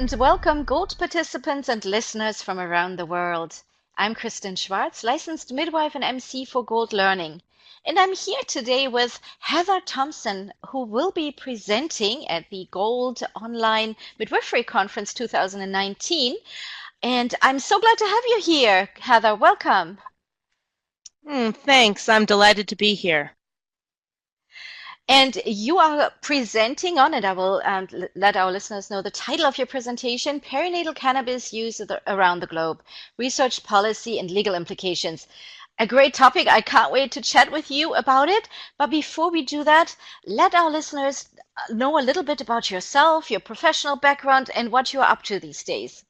and welcome Gold participants and listeners from around the world. I'm Kristen Schwartz, licensed midwife and MC for Gold Learning. And I'm here today with Heather Thompson, who will be presenting at the Gold Online Midwifery Conference 2019. And I'm so glad to have you here, Heather. Welcome. Thanks. I'm delighted to be here. And you are presenting on it. I will let our listeners know the title of your presentation, Perinatal Cannabis Use Around the Globe, Research, Policy, and Legal Implications. A great topic. I can't wait to chat with you about it. But before we do that, let our listeners know a little bit about yourself, your professional background, and what you're up to these days.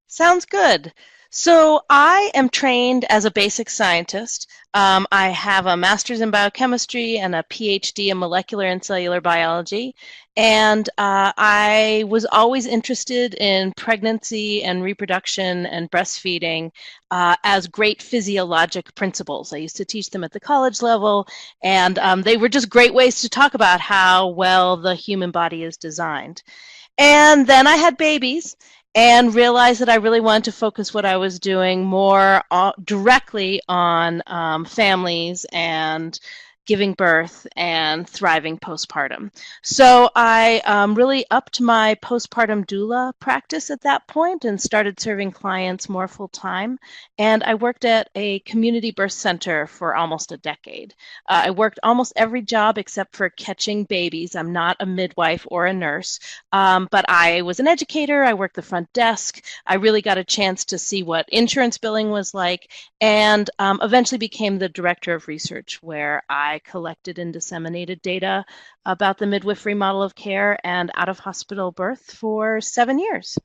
Sounds good. So I am trained as a basic scientist. I have a master's in biochemistry and a PhD in molecular and cellular biology. And I was always interested in pregnancy and reproduction and breastfeeding as great physiologic principles. I used to teach them at the college level, and they were just great ways to talk about how well the human body is designed. And then I had babies and realized that I really wanted to focus what I was doing more directly on families and giving birth and thriving postpartum. So I really upped my postpartum doula practice at that point and started serving clients more full time. And I worked at a community birth center for almost a decade. I worked almost every job except for catching babies. I'm not a midwife or a nurse, but I was an educator. I worked the front desk. I really got a chance to see what insurance billing was like, and eventually became the director of research, where I collected and disseminated data about the midwifery model of care and out-of-hospital birth for 7 years.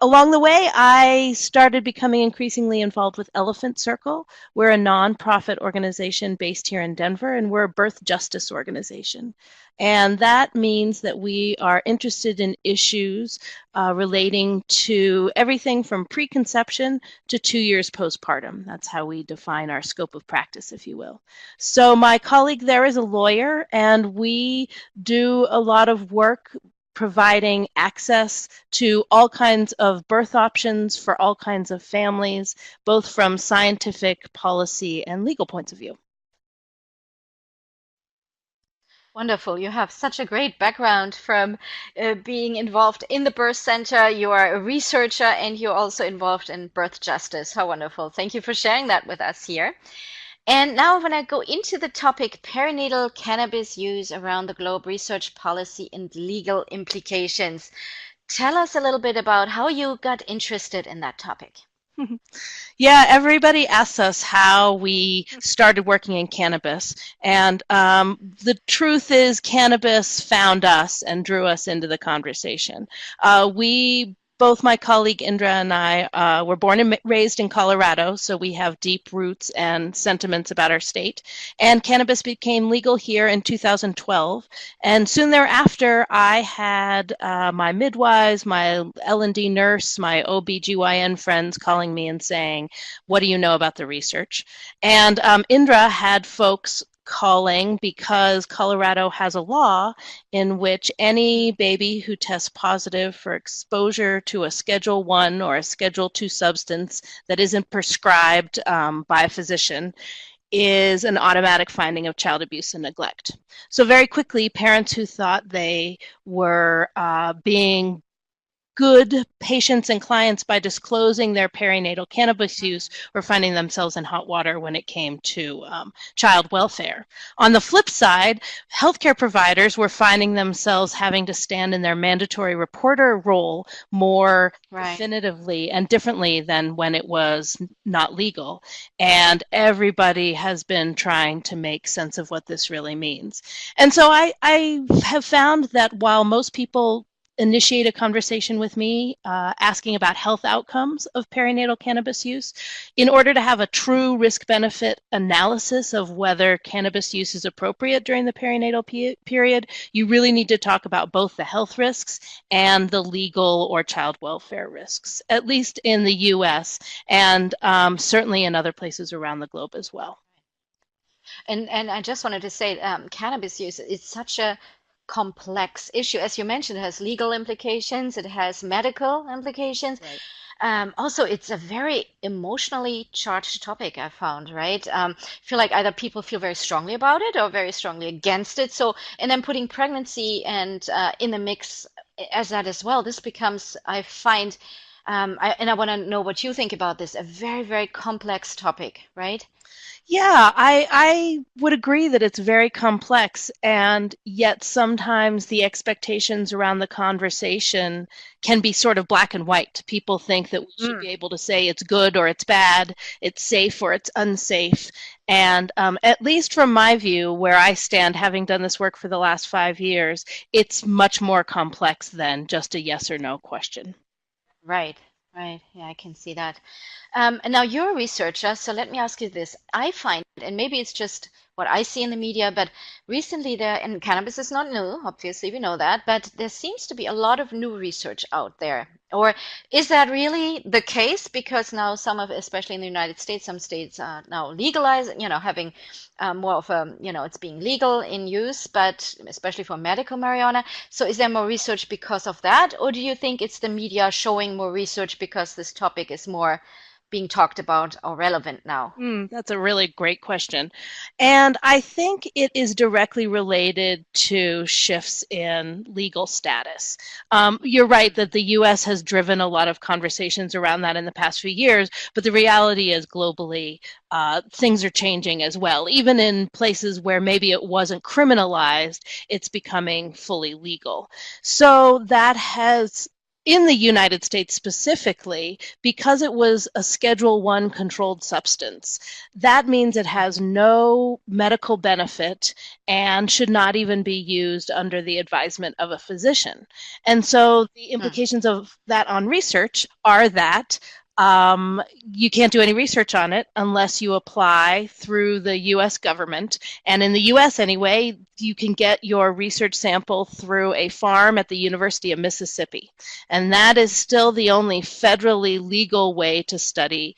Along the way, I started becoming increasingly involved with Elephant Circle. We're a nonprofit organization based here in Denver, and we're a birth justice organization. And that means that we are interested in issues relating to everything from preconception to 2 years postpartum. That's how we define our scope of practice, if you will. So my colleague there is a lawyer, and we do a lot of work providing access to all kinds of birth options for all kinds of families, both from scientific, policy, and legal points of view. Wonderful. You have such a great background from being involved in the birth center. You are a researcher and you're also involved in birth justice. How wonderful. Thank you for sharing that with us here. And now when I go into the topic, perinatal cannabis use around the globe, research, policy, and legal implications. Tell us a little bit about how you got interested in that topic. Yeah, everybody asks us how we started working in cannabis. And the truth is, cannabis found us and drew us into the conversation. Both my colleague Indra and I were born and raised in Colorado, so we have deep roots and sentiments about our state. And cannabis became legal here in 2012. And soon thereafter, I had my midwives, my L&D nurse, my OB/GYN friends calling me and saying, "What do you know about the research?" And Indra had folks calling because Colorado has a law in which any baby who tests positive for exposure to a Schedule 1 or a Schedule 2 substance that isn't prescribed by a physician is an automatic finding of child abuse and neglect. So very quickly, parents who thought they were being good patients and clients by disclosing their perinatal cannabis use were finding themselves in hot water when it came to child welfare. On the flip side, healthcare providers were finding themselves having to stand in their mandatory reporter role more definitively and differently than when it was not legal. And everybody has been trying to make sense of what this really means. And so I have found that while most people initiate a conversation with me asking about health outcomes of perinatal cannabis use, in order to have a true risk-benefit analysis of whether cannabis use is appropriate during the perinatal period, you really need to talk about both the health risks and the legal or child welfare risks, at least in the US and certainly in other places around the globe as well. And I just wanted to say, cannabis use is such a complex issue. As you mentioned, it has legal implications, it has medical implications. Right. Also, it's a very emotionally charged topic, I found, right? Feel like either people feel very strongly about it or very strongly against it. So, and then putting pregnancy and in the mix as that as well, this becomes, I find, and I want to know what you think about this, a very, very complex topic, right? Yeah, I would agree that it's very complex, and yet sometimes the expectations around the conversation can be sort of black and white. People think that we should Mm. be able to say it's good or it's bad, it's safe or it's unsafe. And at least from my view, where I stand, having done this work for the last 5 years, it's much more complex than just a yes or no question. Right, right. Yeah, I can see that. And now you're a researcher, so let me ask you this. I find, and maybe it's just what I see in the media, but recently there, and cannabis is not new, obviously we know that, but there seems to be a lot of new research out there. Or is that really the case? Because now some of, especially in the United States, some states are now legalizing, having more of a, it's being legal in use, but especially for medical marijuana. So is there more research because of that, or do you think it's the media showing more research because this topic is more being talked about or relevant now? That's a really great question. And I think it is directly related to shifts in legal status. You're right that the US has driven a lot of conversations around that in the past few years, but the reality is globally, things are changing as well. Even in places where maybe it wasn't criminalized, it's becoming fully legal. So that has in the United States specifically, because it was a Schedule 1 controlled substance, that means it has no medical benefit and should not even be used under the advisement of a physician. And so the Hmm. implications of that on research are that you can't do any research on it unless you apply through the US government. And in the US, anyway, you can get your research sample through a farm at the University of Mississippi. And that is still the only federally legal way to study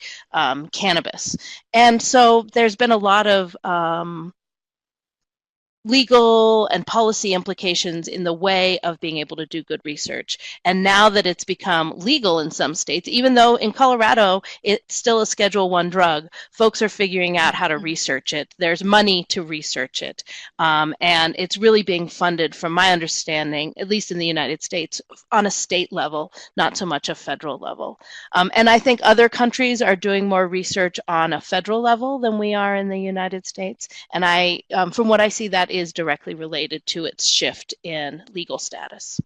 cannabis. And so there's been a lot of legal and policy implications in the way of being able to do good research. And now that it's become legal in some states, even though in Colorado it's still a Schedule 1 drug, folks are figuring out how to Mhm. research it. There's money to research it. And it's really being funded, from my understanding, at least in the United States, on a state level, not so much a federal level. And I think other countries are doing more research on a federal level than we are in the United States. And from what I see, that is directly related to its shift in legal status.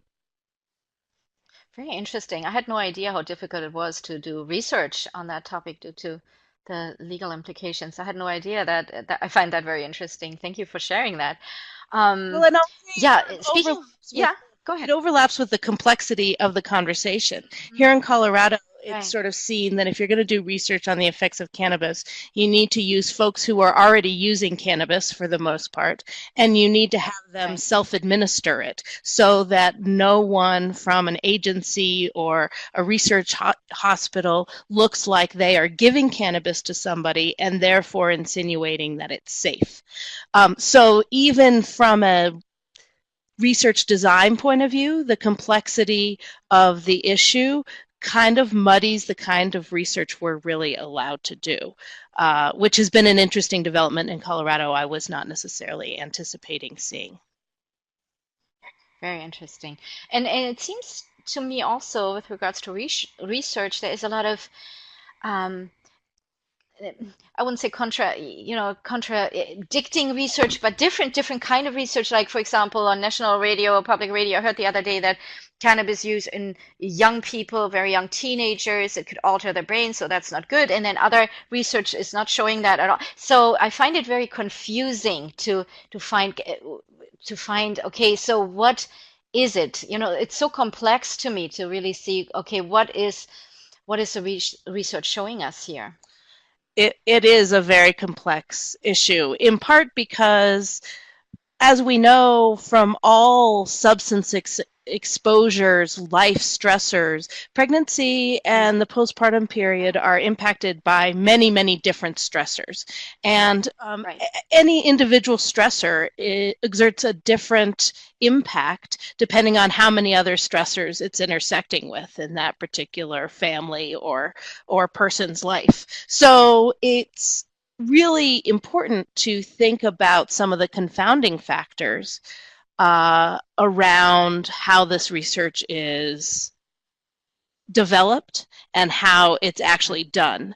Very interesting. I had no idea how difficult it was to do research on that topic due to the legal implications. I had no idea that I find that very interesting. Thank you for sharing that. Well, Um, and I'll say it sort yeah, of speaking, overlaps with yeah, go it ahead. overlaps with the complexity of the conversation. Here in Mm, Colorado, it's right, sort of seen that if you're going to do research on the effects of cannabis, you need to use folks who are already using cannabis for the most part, and you need to have them right. self-administer it so that no one from an agency or a research hospital looks like they are giving cannabis to somebody and therefore insinuating that it's safe. So even from a research design point of view, the complexity of the issue kind of muddies the kind of research we're really allowed to do, which has been an interesting development in Colorado I was not necessarily anticipating seeing. Very interesting. And it seems to me also with regards to research, there is a lot of um, I wouldn't say contradicting research, but different kind of research. Like for example, on national radio or public radio, I heard the other day that cannabis use in young people, very young teenagers, it could alter their brain, so that's not good. And then other research is not showing that at all. So I find it very confusing to find okay, so what is it? It's so complex to me to really see, okay, what is the research showing us here? It is a very complex issue, in part because, as we know from all substance exposures, life stressors. Pregnancy and the postpartum period are impacted by many, many different stressors. And Right. any individual stressor exerts a different impact depending on how many other stressors it's intersecting with in that particular family or person's life. So it's really important to think about some of the confounding factors around how this research is developed and how it's actually done.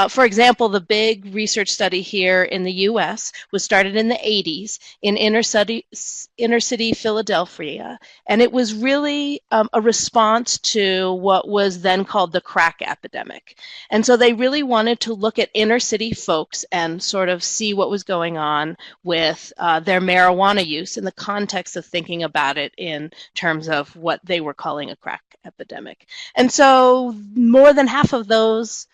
For example, the big research study here in the US was started in the 80s in inner city Philadelphia, and it was really a response to what was then called the crack epidemic. And so they really wanted to look at inner city folks and sort of see what was going on with their marijuana use in the context of thinking about it in terms of what they were calling a crack epidemic. And so more than half of those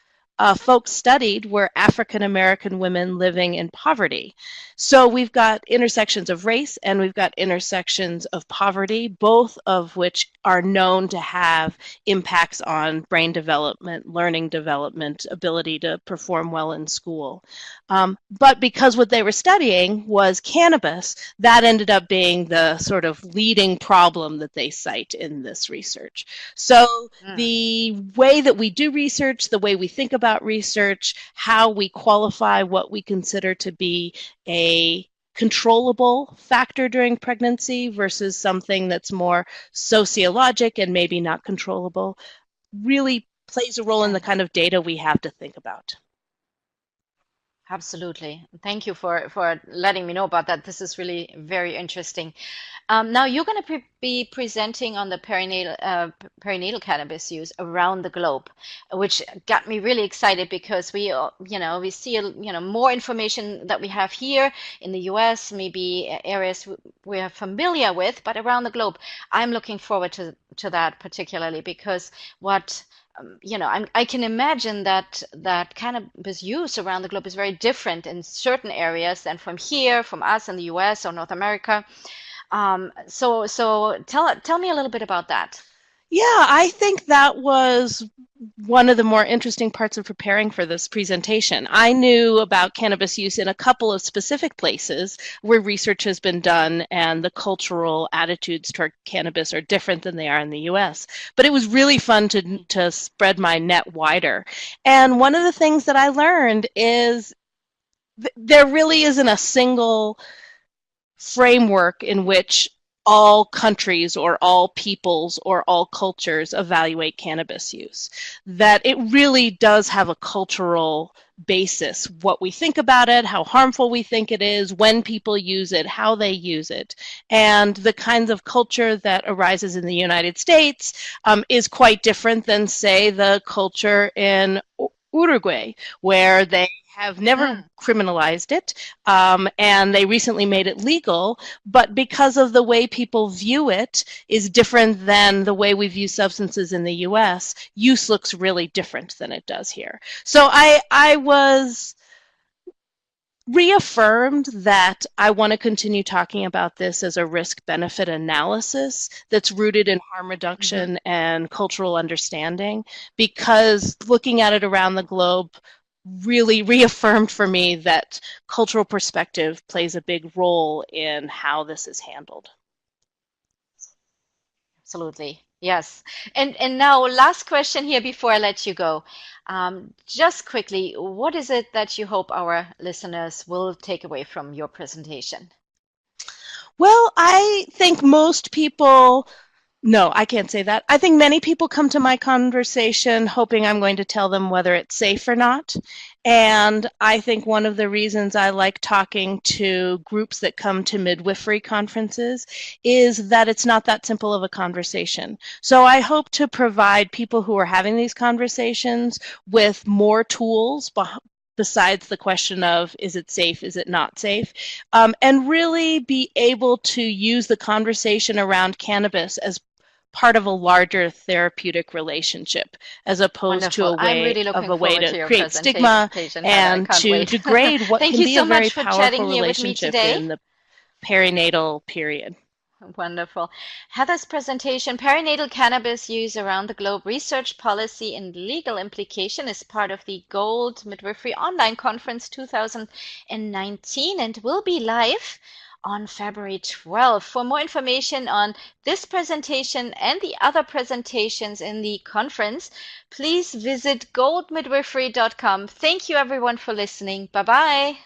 folks studied were African American women living in poverty. So we've got intersections of race and we've got intersections of poverty, both of which are known to have impacts on brain development, learning development, ability to perform well in school. But because what they were studying was cannabis, that ended up being the sort of leading problem that they cite in this research. So Mm. the way that we do research, the way we think about research, how we qualify what we consider to be a controllable factor during pregnancy versus something that's more sociologic and maybe not controllable, really plays a role in the Okay. kind of data we have to think about. Absolutely. Thank you for letting me know about that. This is really very interesting. Now you're going to be presenting on the perinatal cannabis use around the globe, which got me really excited because we see, more information that we have here in the U.S., maybe areas we are familiar with, but around the globe. I'm looking forward to that particularly because what I can imagine that cannabis use around the globe is very different in certain areas than from here, from us in the U.S. or North America. So tell me a little bit about that. Yeah, I think that was one of the more interesting parts of preparing for this presentation. I knew about cannabis use in a couple of specific places where research has been done and the cultural attitudes toward cannabis are different than they are in the US. But it was really fun to spread my net wider. And one of the things that I learned is there really isn't a single framework in which all countries or all peoples or all cultures evaluate cannabis use. That it really does have a cultural basis, what we think about it, how harmful we think it is, when people use it, how they use it. And the kinds of culture that arises in the United States is quite different than, say, the culture in Uruguay, where they have never Mm, criminalized it, and they recently made it legal, but because of the way people view it is different than the way we view substances in the US, use looks really different than it does here. So I was reaffirmed that I want to continue talking about this as a risk-benefit analysis that's rooted in harm mhm. reduction and cultural understanding, because looking at it around the globe really reaffirmed for me that cultural perspective plays a big role in how this is handled. Absolutely. Yes. And now last question here before I let you go. Just quickly, what is it that you hope our listeners will take away from your presentation? Well, I think most people, no, I can't say that. I think many people come to my conversation hoping I'm going to tell them whether it's safe or not. And I think one of the reasons I like talking to groups that come to midwifery conferences is that it's not that simple of a conversation. So I hope to provide people who are having these conversations with more tools besides the question of is it safe, is it not safe, and really be able to use the conversation around cannabis as part of a larger therapeutic relationship, as opposed to Wonderful. I'm really a looking way forward to to your create stigma presentation, Heather. I and can't to wait. degrade what Thank can you be a so very much for chatting powerful here with me relationship today. in the perinatal period. Wonderful. Heather's presentation, Perinatal Cannabis Use Around the Globe Research Policy and Legal Implication, is part of the Gold Midwifery Online Conference 2019 and will be live on February 12th. For more information on this presentation and the other presentations in the conference, please visit goldmidwifery.com. Thank you everyone for listening. Bye bye.